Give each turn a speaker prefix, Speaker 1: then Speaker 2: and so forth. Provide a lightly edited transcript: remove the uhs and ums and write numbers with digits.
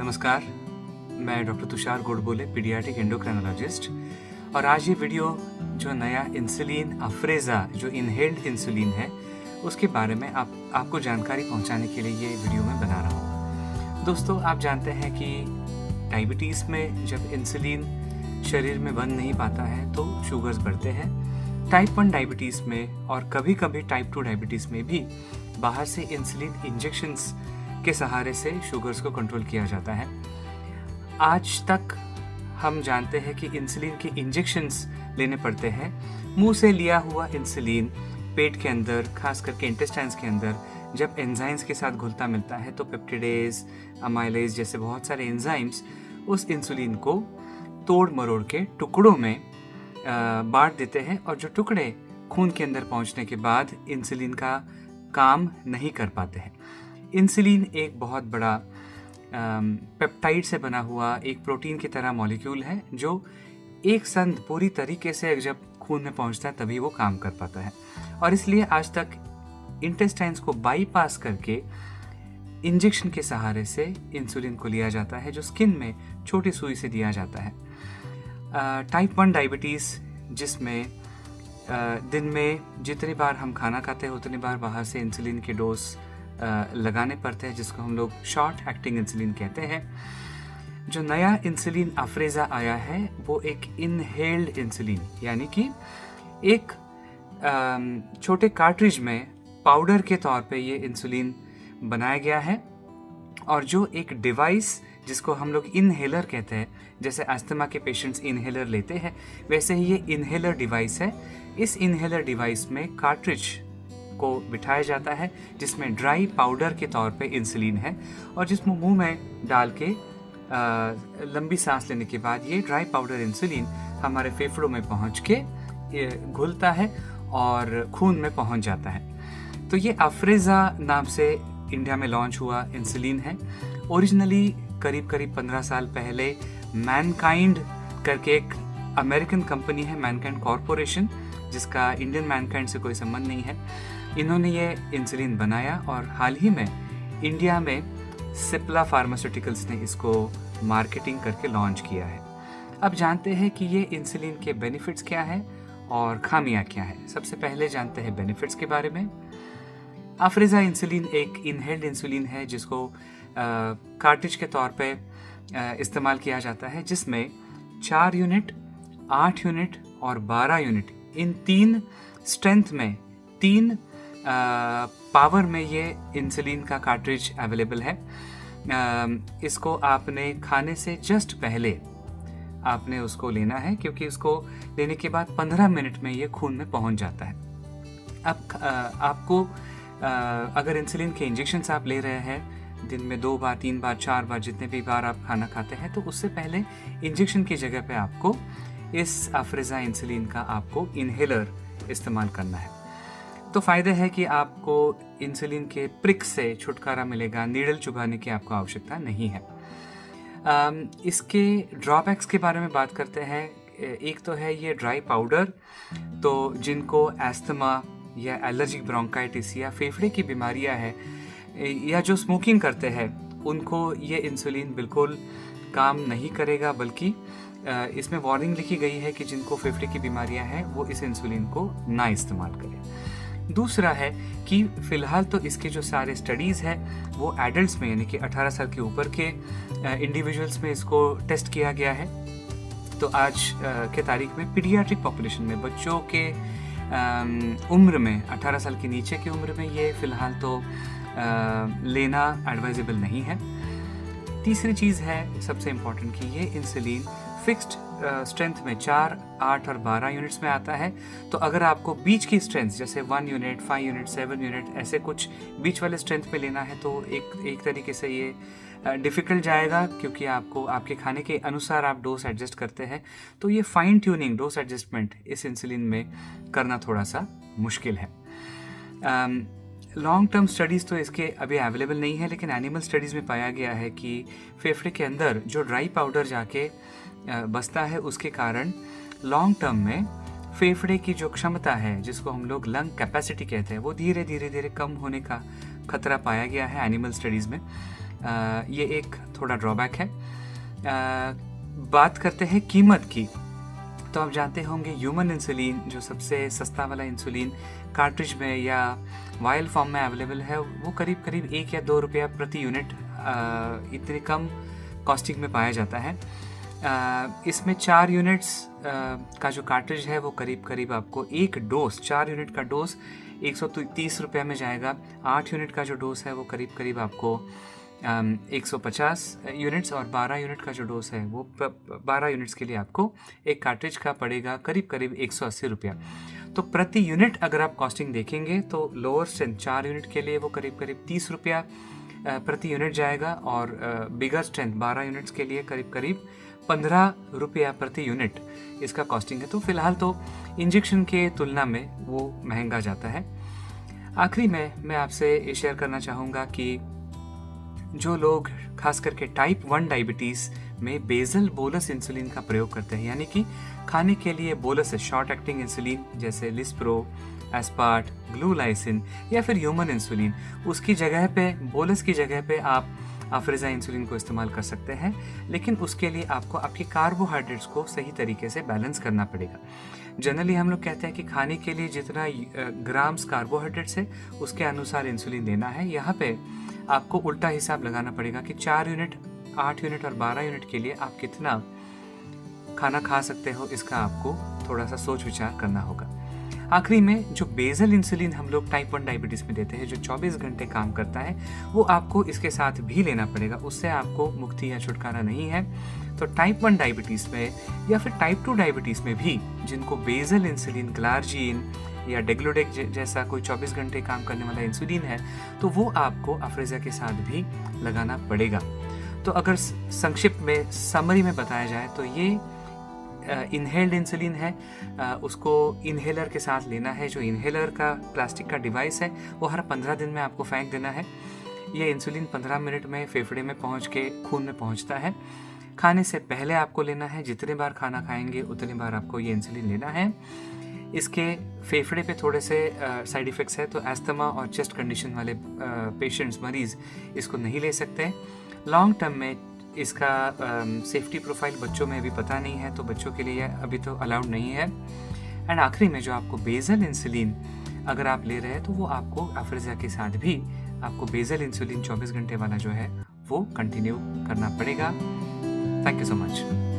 Speaker 1: नमस्कार, मैं doctor Tushar Godbole, paediatric endocrinologist. और आज ये वीडियो जो नया इंसुलिन अफ्रेज़ा जो इनहेल्ड इंसुलिन है उसके बारे में आपको जानकारी पहुंचाने के लिए ये वीडियो मैं बना रहा हूँ। दोस्तों, आप जानते हैं कि डायबिटीज़ में जब इंसुलिन शरीर में बन नहीं पाता है तो शुगर्स बढ़ते हैं। टाइप 1 डायबिटीज़ में और कभी कभी टाइप 2 डायबिटीज़ में भी बाहर से इंसुलिन इंजेक्शंस के सहारे से शुगर्स को कंट्रोल किया जाता है। आज तक हम जानते हैं कि इंसुलिन के इंजेक्शंस लेने पड़ते हैं। मुंह से लिया हुआ इंसुलिन पेट के अंदर, खास करके इंटेस्टाइन्स के अंदर जब एंजाइम्स के साथ घुलता मिलता है तो पेप्टिडेज, अमाइलेज जैसे बहुत सारे एंजाइम्स उस इंसुलिन को तोड़ मरोड़ के टुकड़ों में बांट देते हैं, और जो टुकड़े खून के अंदर पहुंचने के बाद इंसुलिन का काम नहीं कर पाते हैं। इंसुलिन एक बहुत बड़ा पेप्टाइड से बना हुआ एक प्रोटीन की तरह मॉलिक्यूल है जो एक संग पूरी तरीके से जब खून में पहुंचता है तभी वो काम कर पाता है। और इसलिए आज तक इंटेस्टाइन्स को बाईपास करके इंजेक्शन के सहारे से इंसुलिन को लिया जाता है, जो स्किन में छोटी सुई से दिया जाता है। टाइप 1 डायबिटीज़ जिसमें दिन में जितनी बार हम खाना खाते हैं उतनी बार बाहर से इंसुलिन के डोज लगाने पड़ते हैं, जिसको हम लोग शॉर्ट एक्टिंग इंसुलिन कहते हैं। जो नया इंसुलिन अफ्रेज़ा आया है वो एक इनहेल्ड इंसुलिन, यानी कि एक छोटे कार्ट्रिज में पाउडर के तौर पे ये इंसुलिन बनाया गया है। और जो एक डिवाइस जिसको हम लोग इनहेलर कहते हैं, जैसे अस्थमा के पेशेंट्स इनहेलर लेते हैं, वैसे ही ये इनहेलर डिवाइस है। इस इनहेलर डिवाइस में कार्ट्रिज को बिठाया जाता है जिसमें ड्राई पाउडर के तौर पे इंसुलिन है, और जिसमें मुंह में डाल के लंबी सांस लेने के बाद ये ड्राई पाउडर इंसुलिन हमारे फेफड़ों में पहुंच के घुलता है और खून में पहुंच जाता है। तो ये अफ्रेज़ा नाम से इंडिया में लॉन्च हुआ इंसुलिन है। ओरिजिनली करीब 15 साल पहले मैनकाइंड करके एक अमेरिकन कंपनी है, मैनकाइंड कॉरपोरेशन, जिसका इंडियन मैनकाइंड से कोई संबंध नहीं है, इन्होंने ये इंसुलिन बनाया। और हाल ही में इंडिया में सिप्ला फार्मास्यूटिकल्स ने इसको मार्केटिंग करके लॉन्च किया है। अब जानते हैं कि ये इंसुलिन के बेनिफिट्स क्या हैं और खामियां क्या हैं। सबसे पहले जानते हैं बेनिफिट्स के बारे में। अफ्रेज़ा इंसुलिन एक इनहेल्ड इंसुलिन है जिसको कार्ट्रिज के तौर पे इस्तेमाल किया जाता है, जिसमें 4 यूनिट, 8 यूनिट और 12 यूनिट, इन 3 स्ट्रेंथ में, 3 पावर में ये इंसुलिन का कार्ट्रिज अवेलेबल है। इसको आपने खाने से जस्ट पहले आपने उसको लेना है, क्योंकि उसको लेने के बाद 15 मिनट में ये खून में पहुंच जाता है। अब आपको अगर इंसुलिन के इंजेक्शन्स आप ले रहे हैं दिन में 2 बार, 3 बार, 4 बार, जितने भी बार आप खाना खाते हैं, तो उससे पहले इंजेक्शन की जगह पे आपको इस अफ्रेज़ा इंसुलिन का आपको इनहेलर इस्तेमाल करना है। तो फ़ायदे है कि आपको इंसुलिन के प्रिक से छुटकारा मिलेगा, नीडल चुभाने की आपको आवश्यकता नहीं है। इसके ड्रॉबैक्स के बारे में बात करते हैं। एक तो है ये ड्राई पाउडर, तो जिनको एस्थमा या एलर्जिक ब्रोंकाइटिस या फेफड़े की बीमारियां हैं, या जो स्मोकिंग करते हैं, उनको ये इंसुलिन बिल्कुल काम नहीं करेगा, बल्कि इसमें वार्निंग लिखी गई है कि जिनको फेफड़े की बीमारियां हैं वो इस इंसुलिन को ना इस्तेमाल करें। दूसरा है कि फ़िलहाल तो इसके जो सारे स्टडीज़ हैं वो एडल्ट्स में, यानी कि 18 साल के ऊपर के इंडिविजुअल्स में इसको टेस्ट किया गया है। तो आज के तारीख में पीडियाट्रिक पॉपुलेशन में, बच्चों के उम्र में, 18 साल के नीचे की उम्र में ये फ़िलहाल तो लेना एडवाइजेबल नहीं है। तीसरी चीज़ है सबसे इम्पॉर्टेंट कि ये इंसुलिन फिक्स्ड स्ट्रेंथ में 4, 8 और 12 यूनिट्स में आता है। तो अगर आपको बीच की स्ट्रेंथ जैसे 1 यूनिट, 5 यूनिट, 7 यूनिट, ऐसे कुछ बीच वाले स्ट्रेंथ में लेना है तो एक तरीके से ये डिफ़िकल्ट जाएगा, क्योंकि आपको आपके खाने के अनुसार आप डोज एडजस्ट करते हैं। तो ये फाइन ट्यूनिंग, डोज एडजस्टमेंट इस इंसुलिन में करना थोड़ा सा मुश्किल है। लॉन्ग टर्म स्टडीज़ तो इसके अभी अवेलेबल नहीं है, लेकिन एनिमल स्टडीज़ में पाया गया है कि फेफड़े के अंदर जो ड्राई पाउडर जाके बसता है उसके कारण लॉन्ग टर्म में फेफड़े की जो क्षमता है, जिसको हम लोग लंग कैपेसिटी कहते हैं, वो धीरे धीरे कम होने का खतरा पाया गया है एनिमल स्टडीज़ में। ये एक थोड़ा ड्रॉबैक है। बात करते हैं कीमत की, तो आप जानते होंगे ह्यूमन इंसुलिन जो सबसे सस्ता वाला इंसुलिन कार्ट्रिज में या वायल फॉर्म में अवेलेबल है, वो करीब करीब 1 या 2 रुपया प्रति यूनिट इतनी कम कॉस्टिंग में पाया जाता है। इसमें 4 यूनिट्स का जो कार्ट्रिज है वो करीब करीब आपको एक डोज, 4 यूनिट का डोज 130 रुपये में जाएगा। 8 यूनिट का जो डोज है वो करीब करीब आपको 150 यूनिट्स, और 12 यूनिट का जो डोज है वो 12 यूनिट्स के लिए आपको एक कार्ट्रिज का पड़ेगा करीब करीब 180 रुपया। तो प्रति यूनिट अगर आप कॉस्टिंग देखेंगे तो लोअर स्ट्रेंथ 4 यूनिट के लिए वो करीब करीब 30 रुपया प्रति यूनिट जाएगा, और बिगर स्ट्रेंथ 12 यूनिट्स के लिए करीब करीब 15 रुपया प्रति यूनिट इसका कॉस्टिंग है। तो फिलहाल तो इंजेक्शन के तुलना में वो महंगा जाता है। आखिरी में मैं आपसे ये शेयर करना चाहूँगा कि जो लोग खास करके टाइप 1 डायबिटीज़ में बेसल बोलस इंसुलिन का प्रयोग करते हैं, यानी कि खाने के लिए बोलस शॉर्ट एक्टिंग इंसुलिन जैसे लिस्प्रो, एस्पार्ट, ग्लूलाइसिन या फिर ह्यूमन इंसुलिन, उसकी जगह पे, बोलस की जगह पे आप अफ्रीज़ा इंसुलिन को इस्तेमाल कर सकते हैं। लेकिन उसके लिए आपको आपके कार्बोहाइड्रेट्स को सही तरीके से बैलेंस करना पड़ेगा। जनरली हम लोग कहते हैं कि खाने के लिए जितना ग्राम्स कार्बोहाइड्रेट्स है उसके अनुसार इंसुलिन देना है। यहाँ पे आपको उल्टा हिसाब लगाना पड़ेगा कि 4 यूनिट, 8 यूनिट और 12 यूनिट के लिए आप कितना खाना खा सकते हो, इसका आपको थोड़ा सा सोच विचार करना होगा। आखिरी में जो बेसल इंसुलिन हम लोग टाइप 1 डायबिटीज़ में देते हैं, जो 24 घंटे काम करता है, वो आपको इसके साथ भी लेना पड़ेगा, उससे आपको मुक्ति या छुटकारा नहीं है। तो टाइप 1 डायबिटीज़ में या फिर टाइप 2 डायबिटीज़ में भी जिनको बेसल इंसुलिन, ग्लार्जीन या डेग्लुडेक जैसा कोई 24 घंटे काम करने वाला इंसुलिन है, तो वो आपको अफ्रीज़ा के साथ भी लगाना पड़ेगा। तो अगर संक्षिप्त में, समरी में बताया जाए तो ये इनहेल्ड इंसुलिन है, उसको इनहेलर के साथ लेना है। जो इनहेलर का प्लास्टिक का डिवाइस है वो हर 15 दिन में आपको फेंक देना है। ये इंसुलिन 15 मिनट में फेफड़े में पहुंच के खून में पहुंचता है। खाने से पहले आपको लेना है, जितने बार खाना खाएंगे उतने बार आपको ये इंसुलिन लेना है। इसके फेफड़े पे थोड़े से साइड इफ़ेक्ट्स है, तो एस्थमा और चेस्ट कंडीशन वाले पेशेंट्स, मरीज़ इसको नहीं ले सकते। लॉन्ग टर्म में इसका सेफ्टी प्रोफाइल बच्चों में अभी पता नहीं है, तो बच्चों के लिए अभी तो अलाउड नहीं है। एंड आखिरी में जो आपको बेसल इंसुलिन अगर आप ले रहे हैं तो वो आपको अफ्रीज़ा के साथ भी आपको बेसल इंसुलिन 24 घंटे वाला जो है वो कंटिन्यू करना पड़ेगा। Thank you so much.